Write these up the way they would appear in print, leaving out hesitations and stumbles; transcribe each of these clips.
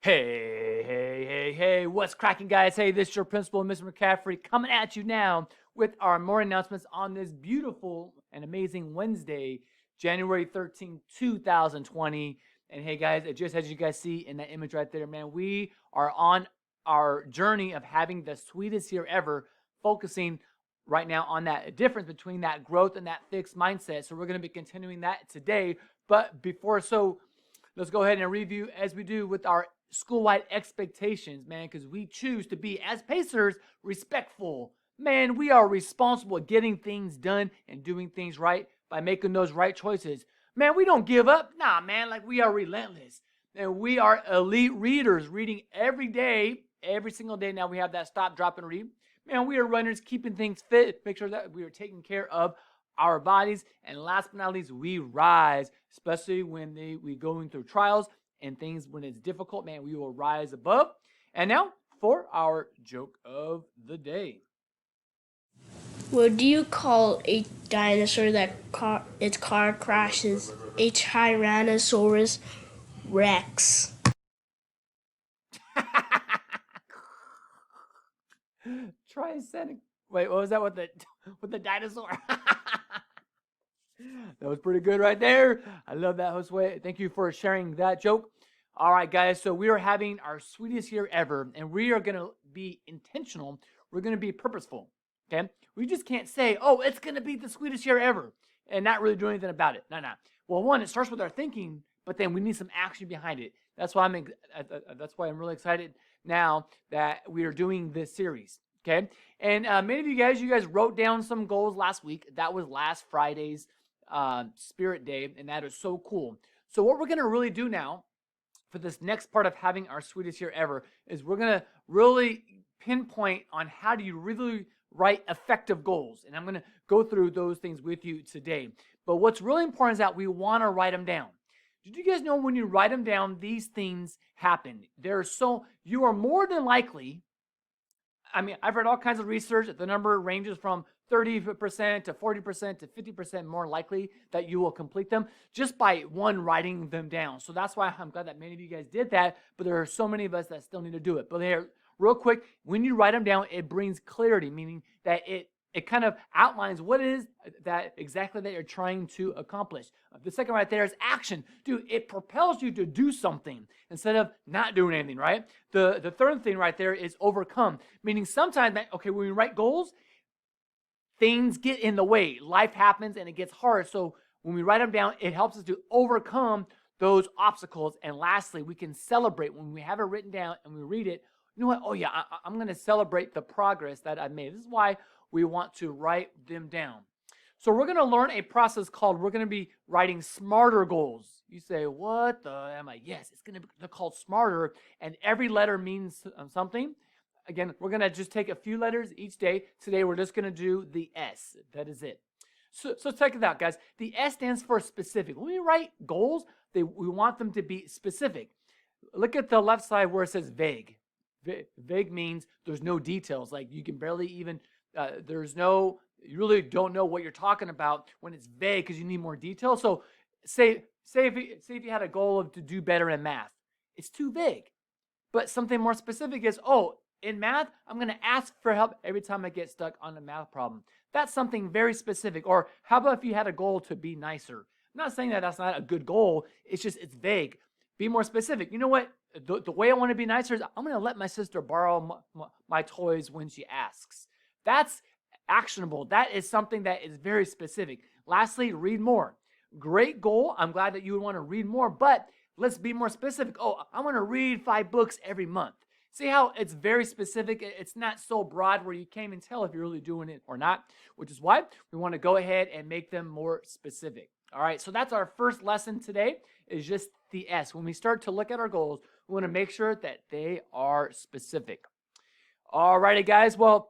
Hey, what's cracking, guys? Hey, this is your principal, Mr. McCaffrey, coming at you now with our morning announcements on this beautiful and amazing Wednesday, January 13th, 2020. And hey, guys, just as you guys see in that image right there, man, we are on our journey of having the sweetest year ever, focusing right now on that difference between that growth and that fixed mindset. So we're going to be continuing that today. But let's go ahead and review as we do with our school-wide expectations, man, because we choose to be, as Pacers, respectful. Man, we are responsible at getting things done and doing things right by making those right choices. Man, we don't give up. Nah, man, like we are relentless. And we are elite readers, reading every day, every single day. Now we have that stop, drop, and read. Man, we are runners, keeping things fit, make sure that we are taking care of our bodies. And last but not least, we rise, especially when we going through trials and things when it's difficult, man, we will rise above. And now for our joke of the day. What do you call a dinosaur that its car crashes? A Tyrannosaurus Rex. Tricentic. Wait, what was that with the dinosaur? That was pretty good right there. I love that, Josue. Thank you for sharing that joke. All right, guys. So we are having our sweetest year ever, and we are going to be intentional. We're going to be purposeful. Okay. We just can't say, "Oh, it's going to be the sweetest year ever," and not really do anything about it. No. Well, one, it starts with our thinking, but then we need some action behind it. That's why I'm really excited now that we are doing this series. Okay. And many of you guys wrote down some goals last week. That was last Friday's Spirit Day, and that is so cool. So what we're going to really do now for this next part of having our sweetest year ever is we're going to really pinpoint on how do you really write effective goals. And I'm going to go through those things with you today. But what's really important is that we want to write them down. Did you guys know when you write them down, these things happen? You are more than likely, I've read all kinds of research that the number ranges from 30% to 40% to 50% more likely that you will complete them just by one writing them down. So that's why I'm glad that many of you guys did that, but there are so many of us that still need to do it. But here, real quick, when you write them down, it brings clarity, meaning that it kind of outlines what it is that exactly that you're trying to accomplish. The second right there is action. Dude, it propels you to do something instead of not doing anything, right? The third thing right there is overcome, meaning sometimes, when we write goals, things get in the way. Life happens and it gets hard. So when we write them down, it helps us to overcome those obstacles. And lastly, we can celebrate when we have it written down and we read it. You know what? Oh yeah, I'm going to celebrate the progress that I've made. This is why we want to write them down. So we're going to learn a process we're going to be writing smarter goals. You say, what the am I? Yes, they're called smarter, and every letter means something. Again, we're going to just take a few letters each day. Today, we're just going to do the S. That is it. So check it out, guys. The S stands for specific. When we write goals, we want them to be specific. Look at the left side where it says vague. Vague means there's no details. Like you can barely even, you really don't know what you're talking about when it's vague because you need more detail. So say if you had a goal to do better in math, it's too vague. But something more specific is, in math, I'm going to ask for help every time I get stuck on a math problem. That's something very specific. Or how about if you had a goal to be nicer? I'm not saying that that's not a good goal. It's vague. Be more specific. You know what? The way I want to be nicer is I'm going to let my sister borrow my toys when she asks. That's actionable. That is something that is very specific. Lastly, read more. Great goal. I'm glad that you would want to read more, but let's be more specific. I want to read 5 books every month. See how it's very specific? It's not so broad where you can't even tell if you're really doing it or not, which is why we want to go ahead and make them more specific. All right, so that's our first lesson today is just the S. When we start to look at our goals, we want to make sure that they are specific. All righty, guys. Well,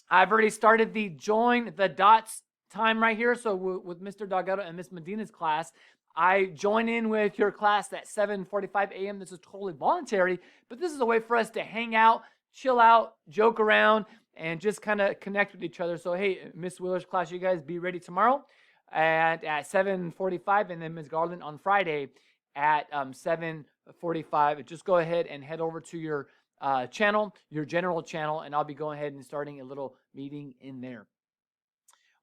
I've already started the join the dots time right here. So with Mr. Delgado and Miss Medina's class, I join in with your class at 7:45 a.m. This is totally voluntary, but this is a way for us to hang out, chill out, joke around, and just kind of connect with each other. So, hey, Miss Wheeler's class, you guys be ready tomorrow at 7:45, and then Ms. Garland on Friday at 7 45. Just go ahead and head over to your channel, your general channel, and I'll be going ahead and starting a little meeting in there.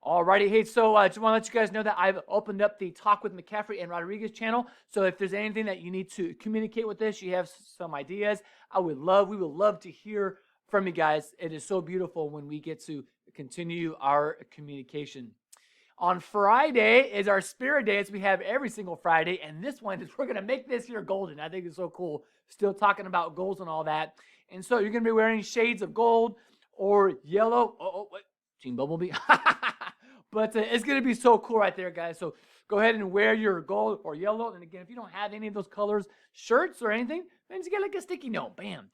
Alrighty, hey, so I just want to let you guys know that I've opened up the Talk with McCaffrey and Rodriguez channel. So if there's anything that you need to communicate with us, you have some ideas, we would love to hear from you guys. It is so beautiful when we get to continue our communication. On Friday is our Spirit Day, as we have every single Friday, and this one is we're going to make this year golden. I think it's so cool. Still talking about goals and all that. And so you're going to be wearing shades of gold or yellow. What? Team Bumblebee. But it's going to be so cool right there, guys. So go ahead and wear your gold or yellow. And again, if you don't have any of those colors, shirts or anything, then just get like a sticky note. Bam.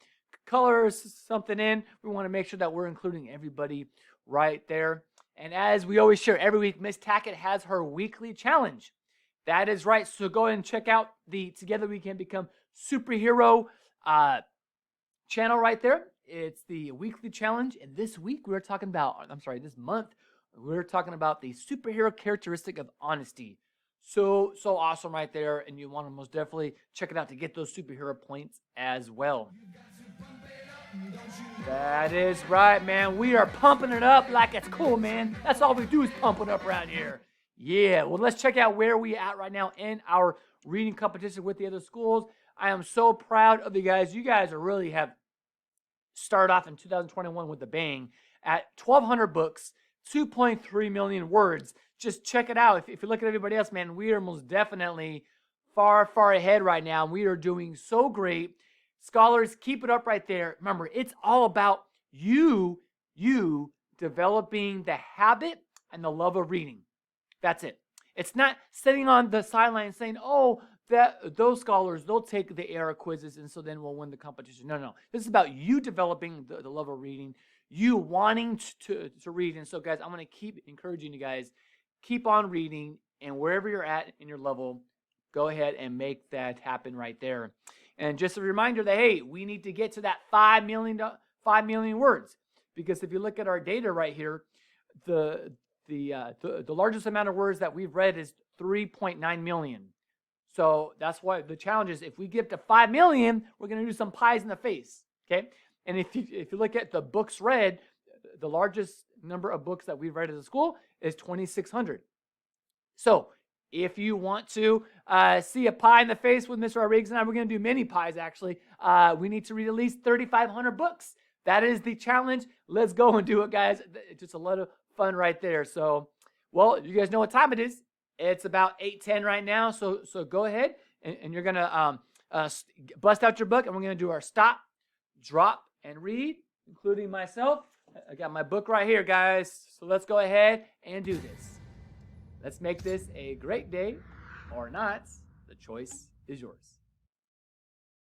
Color something in. We want to make sure that we're including everybody right there. And as we always share every week, Miss Tackett has her weekly challenge. That is right. So go ahead and check out the Together We Can Become Superhero channel right there. It's the weekly challenge. And this week this month, we're talking about the superhero characteristic of honesty. So awesome right there. And you want to most definitely check it out to get those superhero points as well. That is right, man. We are pumping it up like it's cool, man. That's all we do is pump it up around here. Yeah, well, let's check out where we at right now in our reading competition with the other schools. I am so proud of you guys. You guys really have started off in 2021 with a bang at 1,200 books, 2.3 million words. Just check it out. If you look at everybody else, man, we are most definitely far, far ahead right now. We are doing so great. Scholars, keep it up right there. Remember, it's all about you developing the habit and the love of reading. That's it. It's not sitting on the sideline saying, oh, those scholars, they'll take the AR quizzes and so then we'll win the competition. No. This is about you developing the love of reading, you wanting to read. And so, guys, I'm going to keep encouraging you guys, keep on reading, and wherever you're at in your level, go ahead and make that happen right there. And just a reminder that, hey, we need to get to that 5 million words. Because if you look at our data right here, the largest amount of words that we've read is 3.9 million. So that's why the challenge is if we get to 5 million, we're going to do some pies in the face. Okay? And if you look at the books read, the largest number of books that we've read as a school is 2,600. So if you want to see a pie in the face with Mr. Rodriguez and I, we're going to do many pies, actually. We need to read at least 3,500 books. That is the challenge. Let's go and do it, guys. It's just a lot of fun right there. So, well, you guys know what time it is. It's about 8:10 right now. So go ahead, and you're going to bust out your book, and we're going to do our stop, drop, and read, including myself. I got my book right here, guys. So let's go ahead and do this. Let's make this a great day or not. The choice is yours.